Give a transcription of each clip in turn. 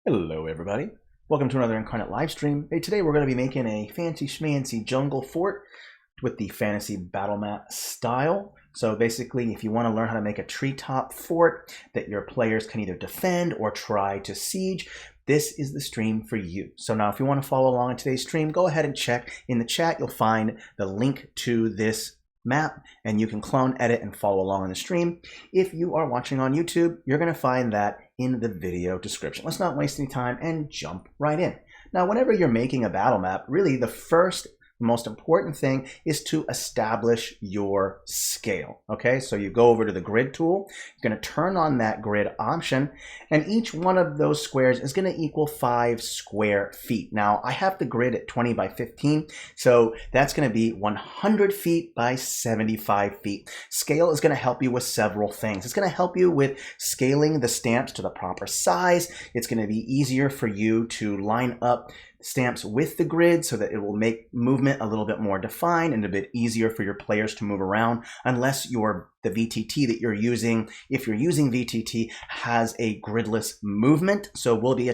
Hello everybody, welcome to another Inkarnate live stream. Hey, today we're going to be making a fancy schmancy jungle fort with the Fantasy Battlemap style. So basically, if you want to learn how to make a treetop fort that your players can either defend or try to siege, this is the stream for you. So now if you want to follow along in today's stream, go ahead and check in the chat. You'll find the link to this map and you can clone, edit, and follow along in the stream. If you are watching on YouTube, you're going to find that in the video description. Let's not waste any time and jump right in. Now, whenever you're making a battle map, really the most important thing is to establish your scale. Okay, so you go over to the grid tool, you're going to turn on that grid option, and each one of those squares is going to equal 5 square feet. Now, I have the grid at 20 by 15, so that's going to be 100 feet by 75 feet. Scale is going to help you with several things. It's going to help you with scaling the stamps to the proper size. It's going to be easier for you to line up stamps with the grid so that it will make movement a little bit more defined and a bit easier for your players to move around, unless the VTT that you're using, if you're using VTT, has a gridless movement. So we'll be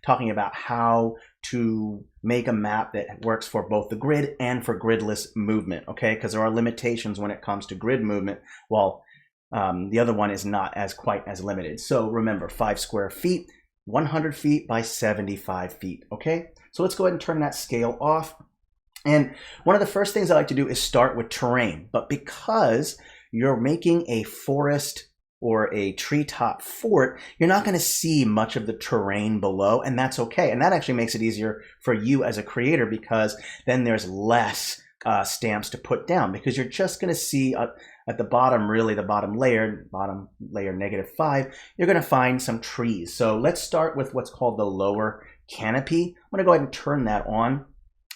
talking about how to make a map that works for both the grid and for gridless movement, okay? Because there are limitations when it comes to grid movement, while the other one is not quite as limited. So remember, 5 square feet, 100 feet by 75 feet, okay? So let's go ahead and turn that scale off. And one of the first things I like to do is start with terrain. But because you're making a forest or a treetop fort, you're not going to see much of the terrain below, and that's okay. And that actually makes it easier for you as a creator, because then there's less stamps to put down, because you're just going to see at the bottom, really the bottom layer -5, you're going to find some trees. So let's start with what's called the lower canopy. I'm going to go ahead and turn that on.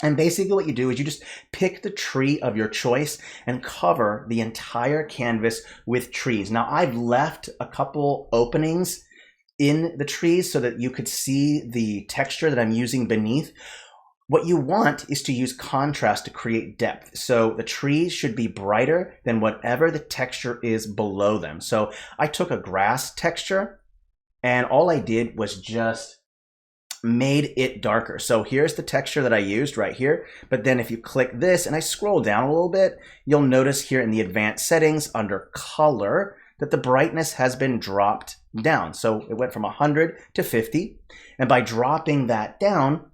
And basically what you do is you just pick the tree of your choice and cover the entire canvas with trees. Now, I've left a couple openings in the trees so that you could see the texture that I'm using beneath. What you want is to use contrast to create depth. So the trees should be brighter than whatever the texture is below them. So I took a grass texture and all I did was just made it darker. So here's the texture that I used right here. But then if you click this and I scroll down a little bit, you'll notice here in the advanced settings under color that the brightness has been dropped down. So it went from 100 to 50. And by dropping that down,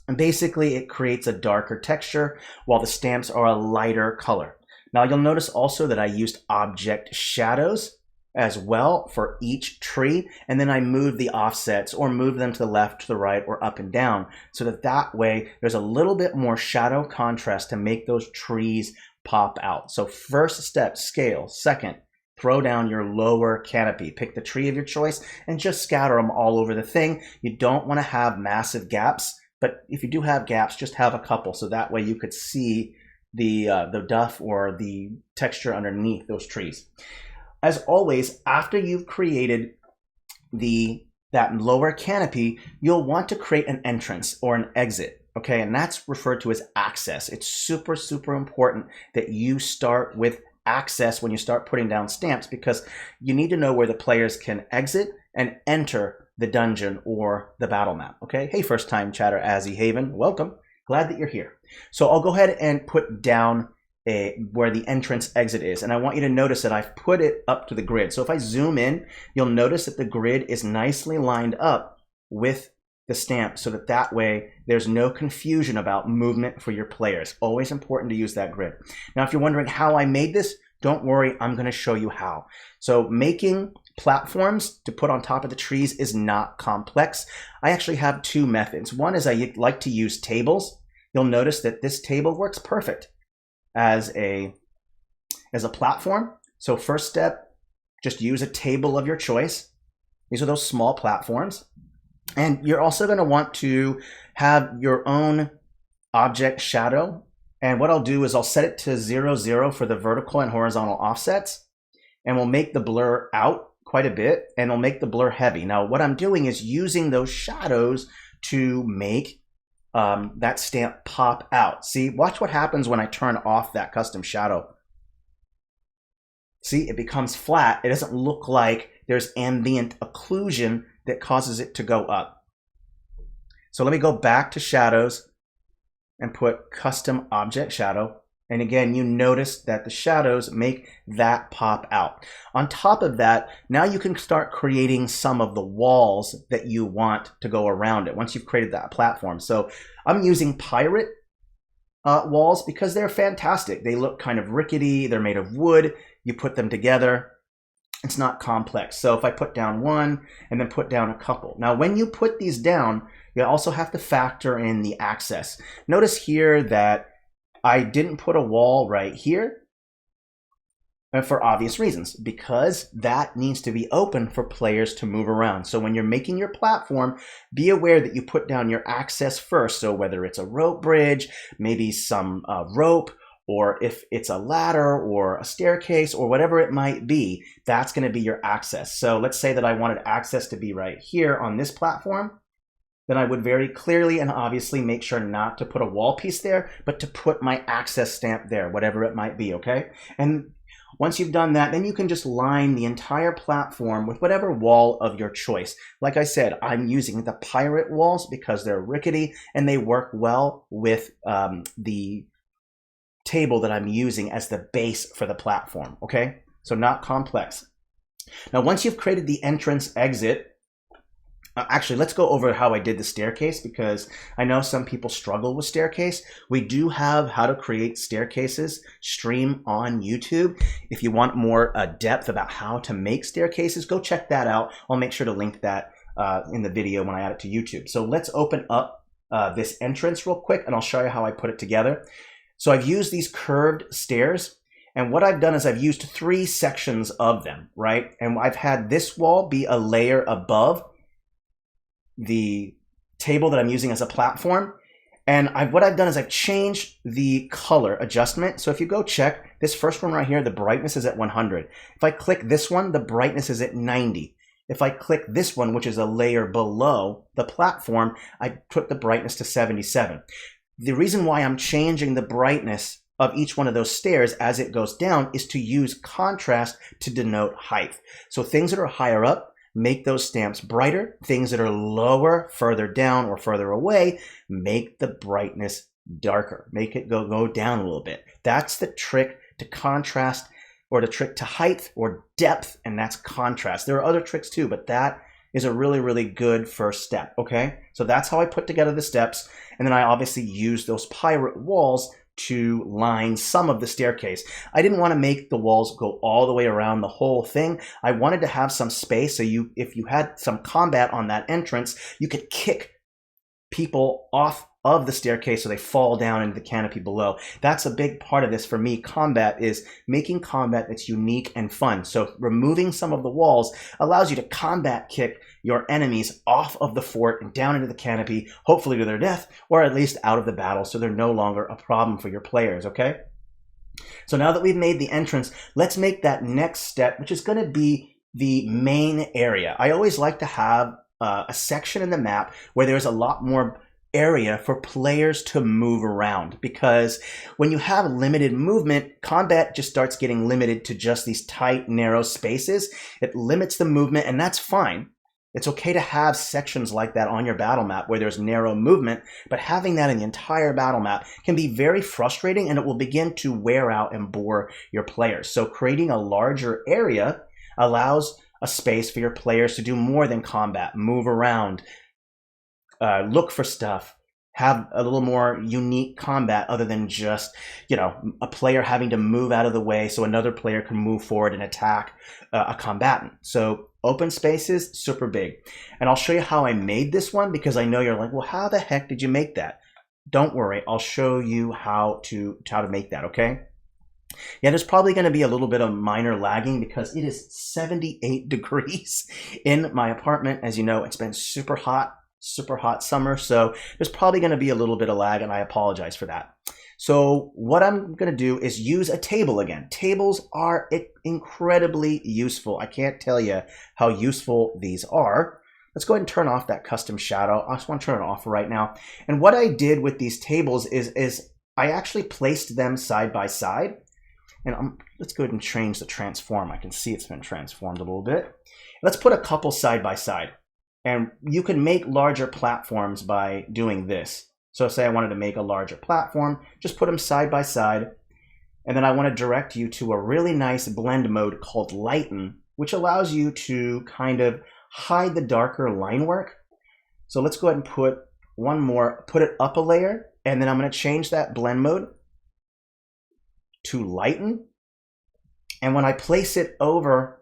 and basically it creates a darker texture while the stamps are a lighter color. Now you'll notice also that I used object shadows as well for each tree, and then I moved the offsets or moved them to the left, to the right, or up and down, so that way there's a little bit more shadow contrast to make those trees pop out. So first step, scale. Second, throw down your lower canopy. Pick the tree of your choice and just scatter them all over the thing. You don't want to have massive gaps, but if you do have gaps, just have a couple, so that way you could see the duff or the texture underneath those trees. As always, after you've created that lower canopy, you'll want to create an entrance or an exit, okay? And that's referred to as access. It's super, super important that you start with access when you start putting down stamps, because you need to know where the players can exit and enter the dungeon or the battle map, okay? Hey, first time chatter, Azzy Haven, welcome. Glad that you're here. So I'll go ahead and put down where the entrance exit is. And I want you to notice that I've put it up to the grid. So if I zoom in, you'll notice that the grid is nicely lined up with the stamp, so that way there's no confusion about movement for your players. Always important to use that grid. Now, if you're wondering how I made this, don't worry, I'm going to show you how. So making platforms to put on top of the trees is not complex. I actually have 2 methods. One is I like to use tables. You'll notice that this table works perfect as a platform. So first step, just use a table of your choice. These are those small platforms. And you're also going to want to have your own object shadow. And what I'll do is I'll set it to 0, 0 for the vertical and horizontal offsets. And we'll make the blur out quite a bit, and it'll make the blur heavy. Now, what I'm doing is using those shadows to make that stamp pop out. See, watch what happens when I turn off that custom shadow. See, it becomes flat. It doesn't look like there's ambient occlusion that causes it to go up. So let me go back to shadows and put custom object shadow. And again, you notice that the shadows make that pop out. On top of that, now you can start creating some of the walls that you want to go around it once you've created that platform. So I'm using pirate walls because they're fantastic. They look kind of rickety. They're made of wood. You put them together. It's not complex. So if I put down one and then put down a couple. Now, when you put these down, you also have to factor in the access. Notice here that I didn't put a wall right here for obvious reasons, because that needs to be open for players to move around. So when you're making your platform, be aware that you put down your access first. So whether it's a rope bridge, maybe some rope, or if it's a ladder or a staircase or whatever it might be, that's going to be your access. So let's say that I wanted access to be right here on this platform. Then I would very clearly and obviously make sure not to put a wall piece there, but to put my access stamp there, whatever it might be, okay? And once you've done that, then you can just line the entire platform with whatever wall of your choice. Like I said, I'm using the pirate walls because they're rickety and they work well with the table that I'm using as the base for the platform, okay? So not complex. Now, once you've created the entrance exit, actually, let's go over how I did the staircase, because I know some people struggle with staircase. We do have how to create staircases stream on YouTube. If you want more depth about how to make staircases, go check that out. I'll make sure to link that in the video when I add it to YouTube. So let's open up this entrance real quick and I'll show you how I put it together. So I've used these curved stairs. And what I've done is I've used 3 sections of them, right? And I've had this wall be a layer above the table that I'm using as a platform. And what I've done is I've changed the color adjustment. So if you go check this first one right here, the brightness is at 100. If I click this one, the brightness is at 90. If I click this one, which is a layer below the platform, I put the brightness to 77. The reason why I'm changing the brightness of each one of those stairs as it goes down is to use contrast to denote height. So things that are higher up, make those stamps brighter. Things that are lower, further down, or further away, make the brightness darker. Make it go down a little bit. That's the trick to contrast, or the trick to height or depth, and that's contrast. There are other tricks too, but that is a really, really good first step, okay? So that's how I put together the steps, and then I obviously use those pirate walls to line some of the staircase. I didn't want to make the walls go all the way around the whole thing. I wanted to have some space so if you had some combat on that entrance, you could kick people off of the staircase so they fall down into the canopy below. That's a big part of this for me. Combat is making combat that's unique and fun. So removing some of the walls allows you to combat kick your enemies off of the fort and down into the canopy, hopefully to their death, or at least out of the battle, so they're no longer a problem for your players, okay? So now that we've made the entrance, let's make that next step, which is going to be the main area. I always like to have a section in the map where there's a lot more area for players to move around, because when you have limited movement, combat just starts getting limited to just these tight, narrow spaces. It limits the movement, and that's fine. It's okay to have sections like that on your battle map where there's narrow movement, but having that in the entire battle map can be very frustrating, and it will begin to wear out and bore your players. So creating a larger area allows a space for your players to do more than combat, move around, look for stuff, have a little more unique combat other than just, a player having to move out of the way so another player can move forward and attack a combatant. So open spaces, super big. And I'll show you how I made this one, because I know you're like, well, how the heck did you make that? Don't worry, I'll show you how to make that, okay? Yeah, there's probably going to be a little bit of minor lagging because it is 78 degrees in my apartment. As you know, it's been super hot summer, so there's probably going to be a little bit of lag, and I apologize for that. So what I'm going to do is use a table again. Tables are incredibly useful. I can't tell you how useful these are. Let's go ahead and turn off that custom shadow. I just want to turn it off right now. And what I did with these tables is I actually placed them side by side. And let's go ahead and change the transform. I can see it's been transformed a little bit. Let's put a couple side by side. And you can make larger platforms by doing this. So say I wanted to make a larger platform, just put them side by side. And then I want to direct you to a really nice blend mode called Lighten, which allows you to kind of hide the darker line work. So let's go ahead and put one more, put it up a layer, and then I'm going to change that blend mode to Lighten. And when I place it over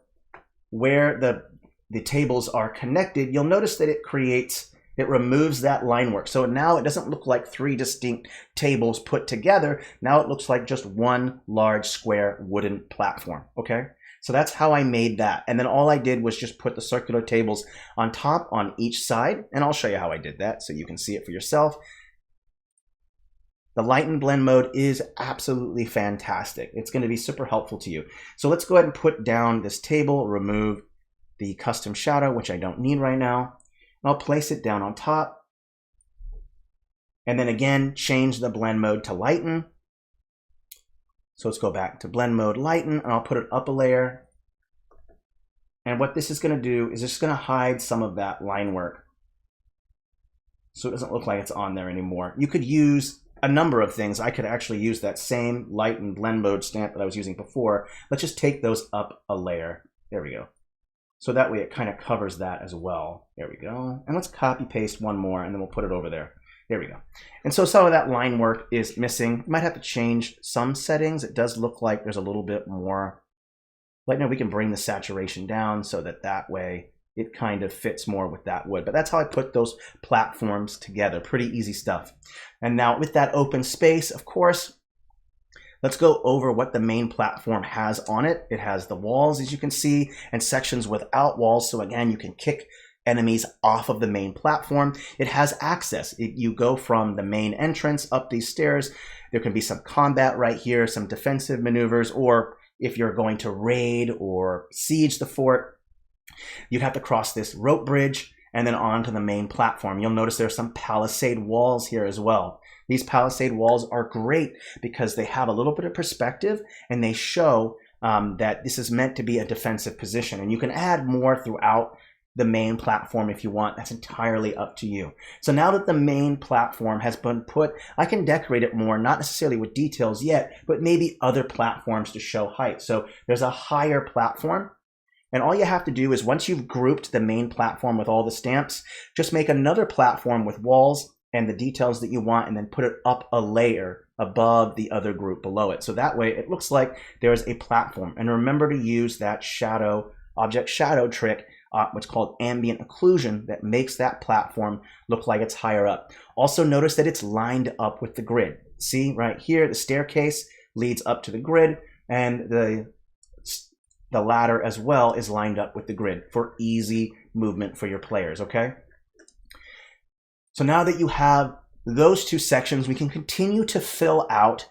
where the tables are connected, you'll notice that it removes that line work. So now it doesn't look like three distinct tables put together. Now it looks like just one large square wooden platform, okay? So that's how I made that. And then all I did was just put the circular tables on top on each side. And I'll show you how I did that so you can see it for yourself. The Lighten blend mode is absolutely fantastic. It's going to be super helpful to you. So let's go ahead and put down this table, remove the custom shadow, which I don't need right now. I'll place it down on top. And then again, change the blend mode to Lighten. So let's go back to blend mode, Lighten, and I'll put it up a layer. And what this is going to do is it's going to hide some of that line work, so it doesn't look like it's on there anymore. You could use a number of things. I could actually use that same Lighten blend mode stamp that I was using before. Let's just take those up a layer. There we go. So that way it kind of covers that as well. There we go. And let's copy paste one more and then we'll put it over there. There we go. And so some of that line work is missing. You might have to change some settings. It does look like there's a little bit more. Right now we can bring the saturation down so that way it kind of fits more with that wood. But that's how I put those platforms together. Pretty easy stuff. And now with that open space, of course, let's go over what the main platform has on it. It has the walls, as you can see, and sections without walls. So again, you can kick enemies off of the main platform. It has access. You go from the main entrance up these stairs. There can be some combat right here, some defensive maneuvers, or if you're going to raid or siege the fort, you'd have to cross this rope bridge and then onto the main platform. You'll notice there's some palisade walls here as well. These palisade walls are great because they have a little bit of perspective and they show that this is meant to be a defensive position. And you can add more throughout the main platform if you want. That's entirely up to you. So now that the main platform has been put, I can decorate it more, not necessarily with details yet, but maybe other platforms to show height. So there's a higher platform. And all you have to do is once you've grouped the main platform with all the stamps, just make another platform with walls and the details that you want, and then put it up a layer above the other group below it. So that way it looks like there's a platform. And remember to use that shadow, object shadow trick, what's called ambient occlusion, that makes that platform look like it's higher up. Also notice that it's lined up with the grid. See right here, the staircase leads up to the grid, and the ladder as well is lined up with the grid for easy movement for your players, okay? So now that you have those two sections, we can continue to fill out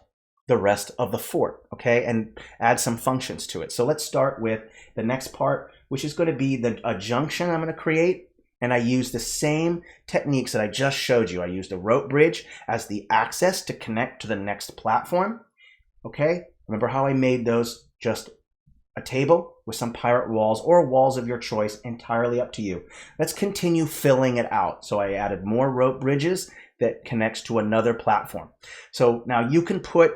the rest of the fort, okay, and add some functions to it. So let's start with the next part, which is going to be a junction I'm going to create. And I use the same techniques that I just showed you. I used a rope bridge as the access to connect to the next platform, okay? Remember how I made those just a table with some pirate walls or walls of your choice, entirely up to you. Let's continue filling it out. So I added more rope bridges that connects to another platform. So now you can put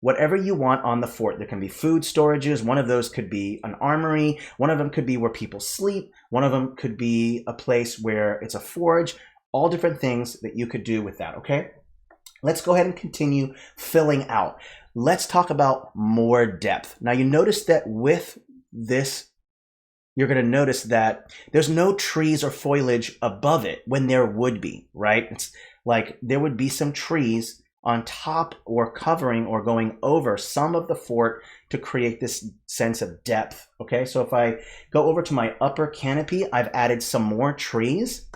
whatever you want on the fort. There can be food storages. One of those could be an armory. One of them could be where people sleep. One of them could be a place where it's a forge. All different things that you could do with that, okay? Let's go ahead and continue filling out. Let's talk about more depth. Now you notice that with this, you're going to notice that there's no trees or foliage above it when there would be, right? It's like there would be some trees on top or covering or going over some of the fort to create this sense of depth, okay? So if I go over to my upper canopy, I've added some more trees.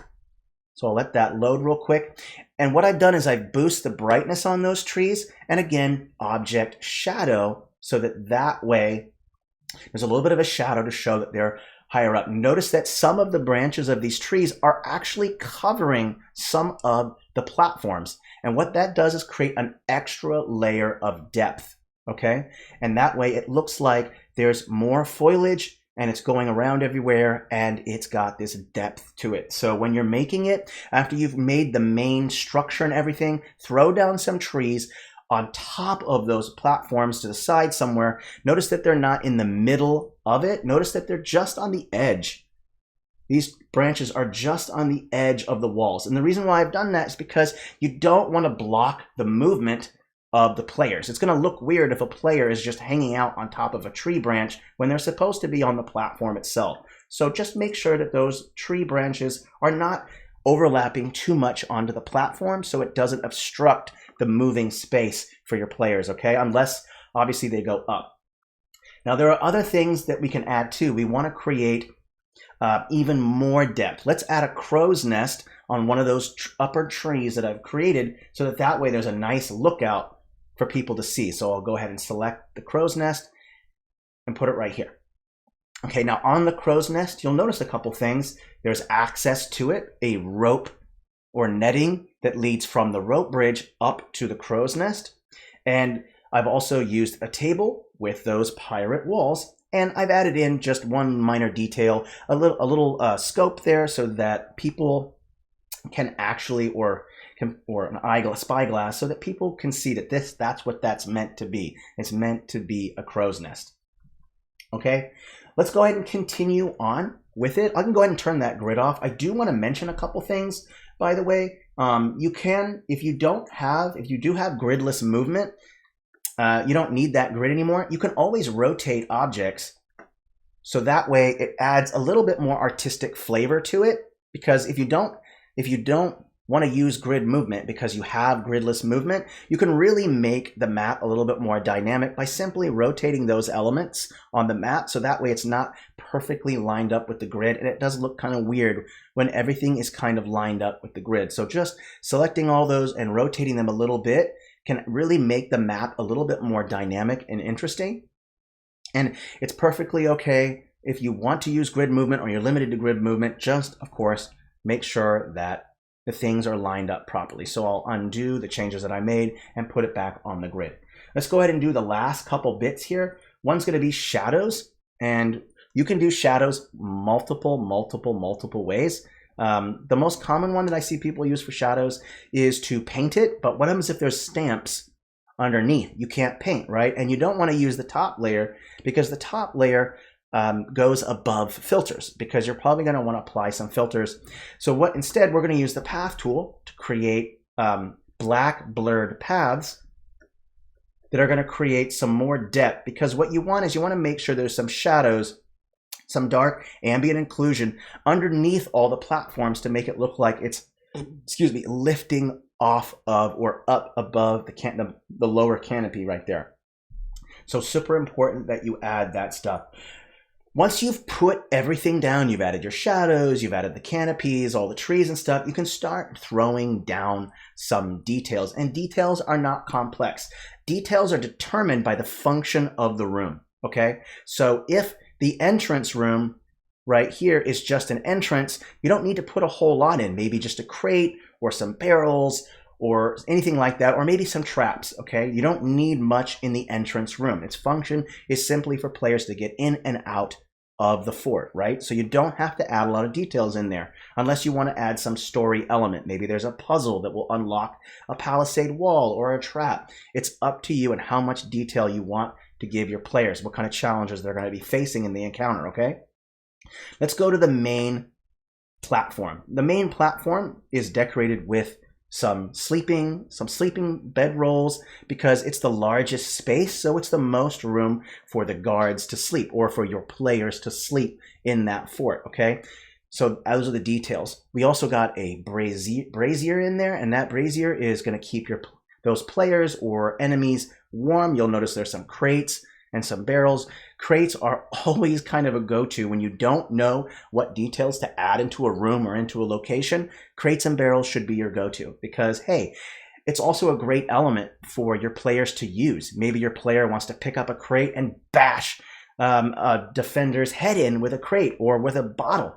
So I'll let that load real quick. And what I've done is I've boosted the brightness on those trees, and again, object shadow, so that way there's a little bit of a shadow to show that they're higher up. Notice that some of the branches of these trees are actually covering some of the platforms. And what that does is create an extra layer of depth, okay? And that way it looks like there's more foliage and it's going around everywhere, and it's got this depth to it. So when you're making it, after you've made the main structure and everything, throw down some trees on top of those platforms to the side somewhere. Notice that they're not in the middle of it. Notice that they're just on the edge. These branches are just on the edge of the walls. And the reason why I've done that is because you don't want to block the movement of the players. It's going to look weird if a player is just hanging out on top of a tree branch when they're supposed to be on the platform itself. So just make sure that those tree branches are not overlapping too much onto the platform so it doesn't obstruct the moving space for your players, okay? Unless, obviously, they go up. Now, there are other things that we can add too. We want to create even more depth. Let's add a crow's nest on one of those upper trees that I've created so that way there's a nice lookout for people to see. So I'll go ahead and select the crow's nest and put it right here. Okay, now on the crow's nest, you'll notice a couple things. There's access to it, a rope or netting that leads from the rope bridge up to the crow's nest. And I've also used a table with those pirate walls. And I've added in just one minor detail, a little scope there so that people can actually, or an spyglass, so that people can see that that's what that's meant to be. It's meant to be a crow's nest. Okay, let's go ahead and continue on with it. I can go ahead and turn that grid off. I do want to mention a couple things, by the way. You can, if you do have gridless movement, you don't need that grid anymore. You can always rotate objects so that way it adds a little bit more artistic flavor to it, because if you don't want to use grid movement because you have gridless movement, you can really make the map a little bit more dynamic by simply rotating those elements on the map so that way it's not perfectly lined up with the grid, and it does look kind of weird when everything is kind of lined up with the grid. So just selecting all those and rotating them a little bit can really make the map a little bit more dynamic and interesting. And it's perfectly okay if you want to use grid movement or you're limited to grid movement. Just, of course, make sure that the things are lined up properly. So I'll undo the changes that I made and put it back on the grid. Let's go ahead and do the last couple bits here. One's going to be shadows, and you can do shadows multiple ways. The most common one that I see people use for shadows is to paint it, but what happens if there's stamps underneath? You can't paint, right? And you don't want to use the top layer because the top layer goes above filters, because you're probably going to want to apply some filters. So instead we're going to use the path tool to create black blurred paths that are going to create some more depth, because what you want is you want to make sure there's some shadows, some dark ambient inclusion underneath all the platforms to make it look like it's, lifting off of or up above the lower canopy right there. So super important that you add that stuff. Once you've put everything down, you've added your shadows, you've added the canopies, all the trees and stuff, you can start throwing down some details. And details are not complex. Details are determined by the function of the room, okay? So if the entrance room right here is just an entrance, you don't need to put a whole lot in, maybe just a crate or some barrels or anything like that, or maybe some traps, okay? You don't need much in the entrance room. Its function is simply for players to get in and out of the fort, right? So you don't have to add a lot of details in there unless you want to add some story element. Maybe there's a puzzle that will unlock a palisade wall or a trap. It's up to you and how much detail you want to give your players, what kind of challenges they're going to be facing in the encounter, okay? Let's go to the main platform. The main platform is decorated with some sleeping bedrolls because it's the largest space, so it's the most room for the guards to sleep or for your players to sleep in that fort, okay? So those are the details. We also got a brazier in there, and that brazier is going to keep those players or enemies warm. You'll notice there's some crates and some barrels. Crates are always kind of a go-to when you don't know what details to add into a room or into a location. Crates and barrels should be your go-to because, hey, it's also a great element for your players to use. Maybe your player wants to pick up a crate and bash a defender's head in with a crate or with a bottle.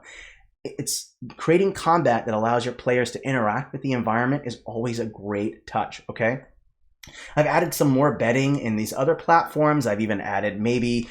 It's creating combat that allows your players to interact with the environment is always a great touch, okay? I've added some more bedding in these other platforms. I've even added maybe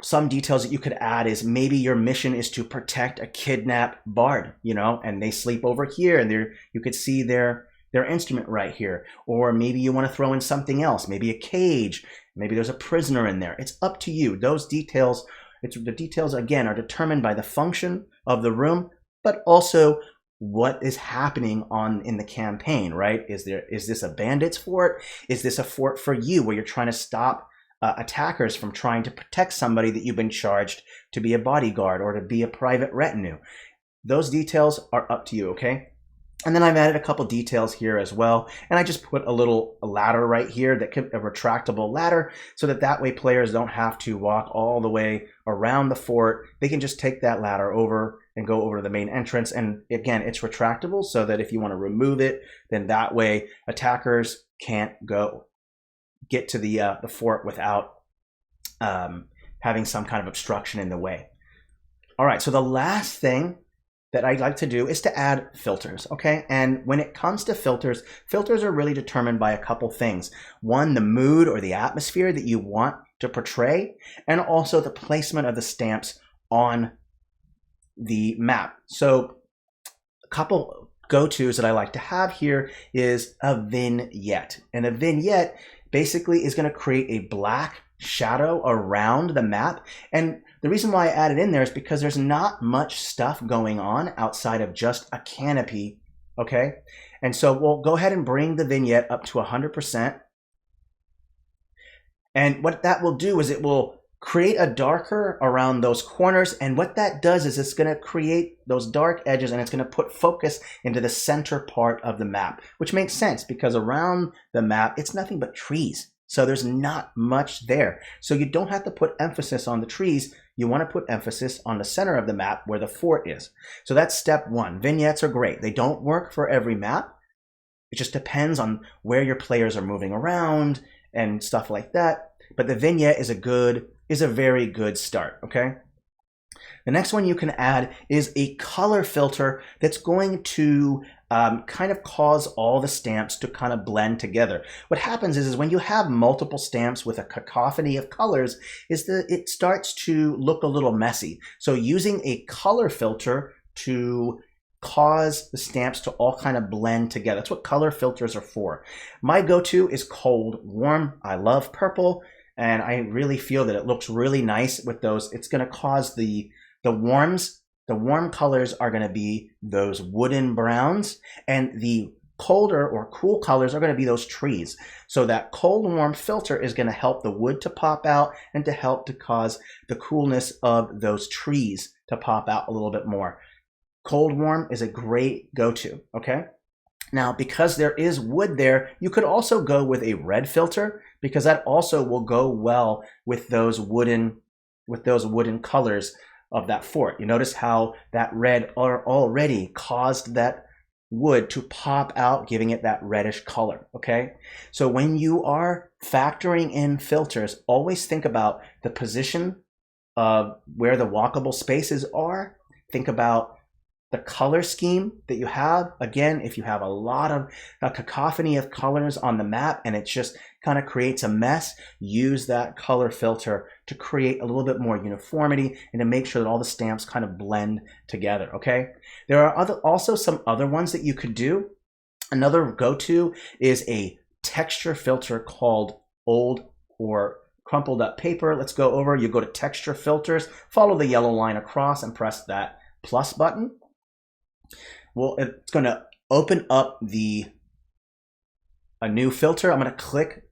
some details that you could add is maybe your mission is to protect a kidnapped bard, and they sleep over here, and you could see their instrument right here. Or maybe you want to throw in something else, maybe a cage, maybe there's a prisoner in there. It's up to you. Those details, the details again are determined by the function of the room, but also what is happening in the campaign, right? Is this a bandit's fort? Is this a fort for you where you're trying to stop attackers from trying to protect somebody that you've been charged to be a bodyguard or to be a private retinue? Those details are up to you, okay? And then I've added a couple details here as well. And I just put a little ladder right here, a retractable ladder, so that way players don't have to walk all the way around the fort. They can just take that ladder over and go over to the main entrance. And again, it's retractable so that if you want to remove it, then that way attackers can't get to the fort without having some kind of obstruction in the way. All right, so the last thing that I like to do is to add filters, okay? And when it comes to filters are really determined by a couple things. One, the mood or the atmosphere that you want to portray, and also the placement of the stamps on the map. So a couple go-tos that I like to have here is a vignette. And a vignette basically is going to create a black shadow around the map. And the reason why I added in there is because there's not much stuff going on outside of just a canopy, okay? And so we'll go ahead and bring the vignette up to 100%. And what that will do is it will create a darker around those corners. And what that does is it's going to create those dark edges, and it's going to put focus into the center part of the map, which makes sense because around the map, it's nothing but trees. So there's not much there. So you don't have to put emphasis on the trees. You want to put emphasis on the center of the map where the fort is. So that's step one. Vignettes are great. They don't work for every map. It just depends on where your players are moving around and stuff like that. But the vignette is a very good start, okay? The next one you can add is a color filter that's going to kind of cause all the stamps to kind of blend together. What happens is when you have multiple stamps with a cacophony of colors, it starts to look a little messy. So using a color filter to cause the stamps to all kind of blend together. That's what color filters are for. My go-to is cold warm. I love purple, and I really feel that it looks really nice with those. It's going to cause the warm colors are going to be those wooden browns, and the colder or cool colors are going to be those trees. So that cold warm filter is going to help the wood to pop out and to help to cause the coolness of those trees to pop out a little bit more. Cold warm is a great go-to, okay? Now, because there is wood there, you could also go with a red filter, because that also will go well with those wooden colors of that fort. You notice how that red already caused that wood to pop out, giving it that reddish color, okay? So when you are factoring in filters, always think about the position of where the walkable spaces are. Think about the color scheme that you have. Again, if you have a lot of a cacophony of colors on the map and it just kind of creates a mess, use that color filter to create a little bit more uniformity and to make sure that all the stamps kind of blend together, okay? There are also some other ones that you could do. Another go-to is a texture filter called old or crumpled up paper. Let's go over, you go to texture filters, follow the yellow line across and press that plus button. Well, it's going to open up a new filter. I'm going to click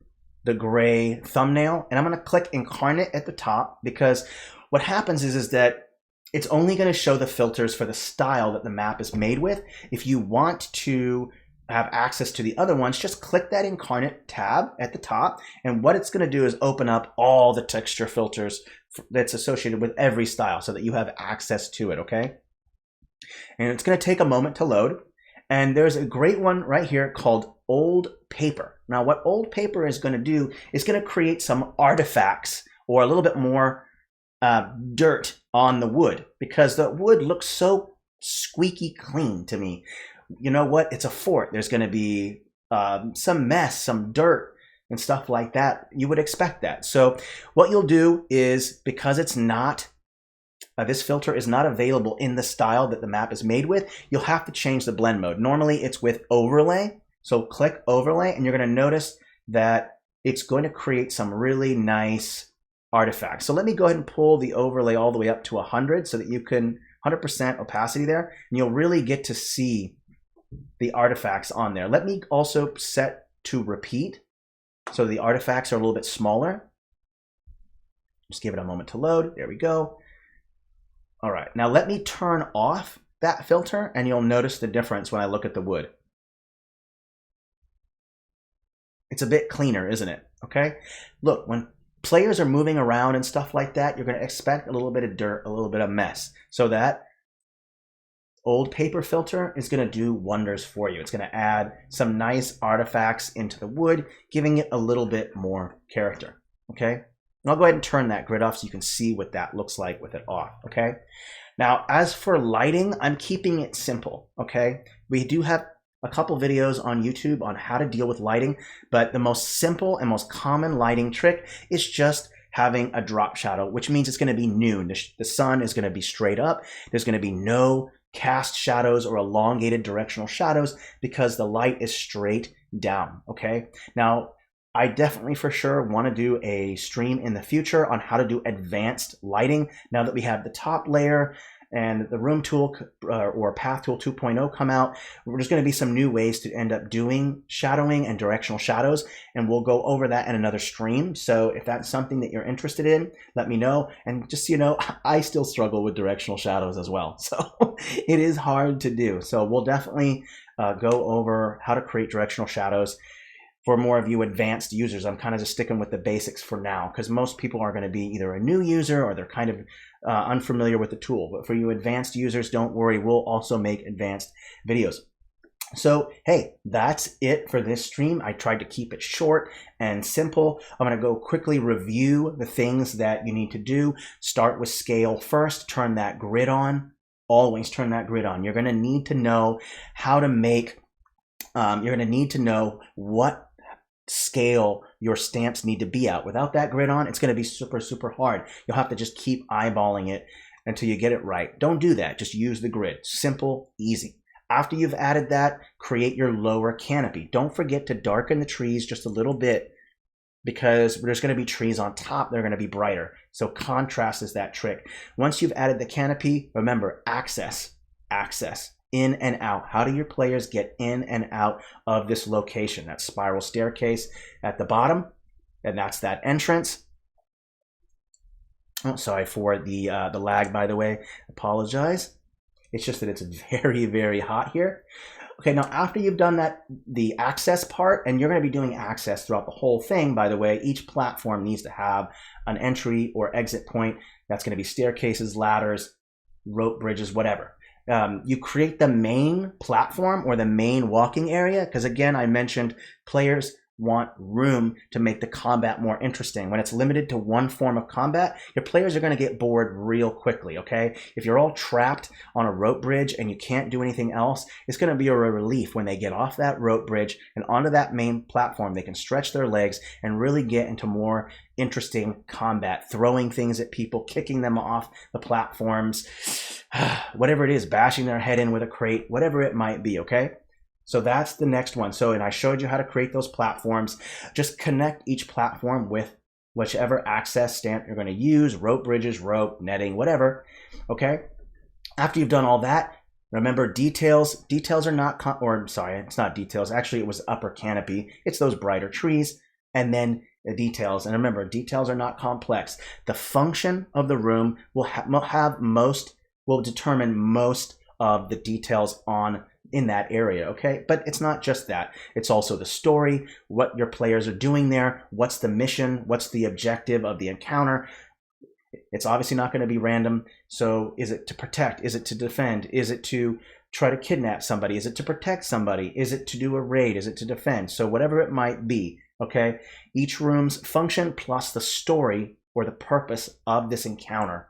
the gray thumbnail and I'm going to click Inkarnate at the top, because what happens is that it's only going to show the filters for the style that the map is made with. If you want to have access to the other ones, just click that Inkarnate tab at the top, and what it's going to do is open up all the texture filters that's associated with every style so that you have access to it, okay? And it's going to take a moment to load. And there's a great one right here called Old Paper. Now, what Old Paper is going to do is going to create some artifacts or a little bit more dirt on the wood, because the wood looks so squeaky clean to me. You know what? It's a fort. There's going to be some mess, some dirt, and stuff like that, you would expect that. So what you'll do is, because it's not, this filter is not available in the style that the map is made with, you'll have to change the blend mode. Normally it's with overlay. So click overlay and you're going to notice that it's going to create some really nice artifacts. So let me go ahead and pull the overlay all the way up to 100 so that you can 100% opacity there, and you'll really get to see the artifacts on there. Let me also set to repeat so the artifacts are a little bit smaller. Just give it a moment to load. There we go. All right, now let me turn off that filter and you'll notice the difference when I look at the wood. It's a bit cleaner, isn't it? Okay. Look, when players are moving around and stuff like that, you're going to expect a little bit of dirt, a little bit of mess. So that old paper filter is going to do wonders for you. It's going to add some nice artifacts into the wood, giving it a little bit more character. Okay. And I'll go ahead and turn that grid off so you can see what that looks like with it off. Okay. Now, as for lighting, I'm keeping it simple. Okay. We do have a couple videos on YouTube on how to deal with lighting, but the most simple and most common lighting trick is just having a drop shadow, which means it's going to be noon. The sun is going to be straight up. There's going to be no cast shadows or elongated directional shadows because the light is straight down. Okay. Now, I definitely for sure want to do a stream in the future on how to do advanced lighting. Now that we have the top layer and the room tool or path tool 2.0 come out, there's going to be some new ways to end up doing shadowing and directional shadows, and we'll go over that in another stream. So if that's something that you're interested in, let me know. And just so you know, I still struggle with directional shadows as well, so it is hard to do. So we'll definitely go over how to create directional shadows. For more of you advanced users, I'm kind of just sticking with the basics for now, because most people are going to be either a new user or they're kind of unfamiliar with the tool. But for you advanced users, don't worry, we'll also make advanced videos. So, hey, that's it for this stream. I tried to keep it short and simple. I'm going to go quickly review the things that you need to do. Start with scale first, turn that grid on. Always turn that grid on. You're going to need to know how to make, you're going to need to know what scale your stamps need to be at. Without that grid on, it's going to be super hard. You'll have to just keep eyeballing it until you get it right. Don't do that. Just use the grid. Simple, easy. After you've added that, create your lower canopy. Don't forget to darken the trees just a little bit, because there's going to be trees on top. They're going to be brighter. So contrast is that trick. Once you've added the canopy, remember, access. In and out. How do your players get in and out of this location? That spiral staircase at the bottom, and that's that entrance. Oh, sorry for the lag, by the way. Apologize. It's just that it's very hot here. Okay, now after you've done that, the access part, and you're going to be doing access throughout the whole thing, by the way, each platform needs to have an entry or exit point. That's going to be staircases, ladders, rope bridges, whatever. You create the main platform or the main walking area, because again, I mentioned players want room to make the combat more interesting. When it's limited to one form of combat, your players are going to get bored real quickly, okay? If you're all trapped on a rope bridge and you can't do anything else, it's going to be a relief when they get off that rope bridge and onto that main platform. They can stretch their legs and really get into more interesting combat, throwing things at people, kicking them off the platforms, whatever it is, bashing their head in with a crate, whatever it might be, okay? So that's the next one. So, and I showed you how to create those platforms. Just connect each platform with whichever access stamp you're going to use, rope bridges, rope, netting, whatever, okay? After you've done all that, remember details. Details are not, sorry, it's not details. Actually, it was upper canopy. It's those brighter trees, and then the details. And remember, details are not complex. The function of the room will will determine most of the details in that area, okay? But it's not just that. It's also the story, what your players are doing there, what's the mission, what's the objective of the encounter. It's obviously not going to be random. So is it to protect? Is it to defend? Is it to try to kidnap somebody? Is it to protect somebody? Is it to do a raid? Is it to defend? So whatever it might be, okay? Each room's function plus the story or the purpose of this encounter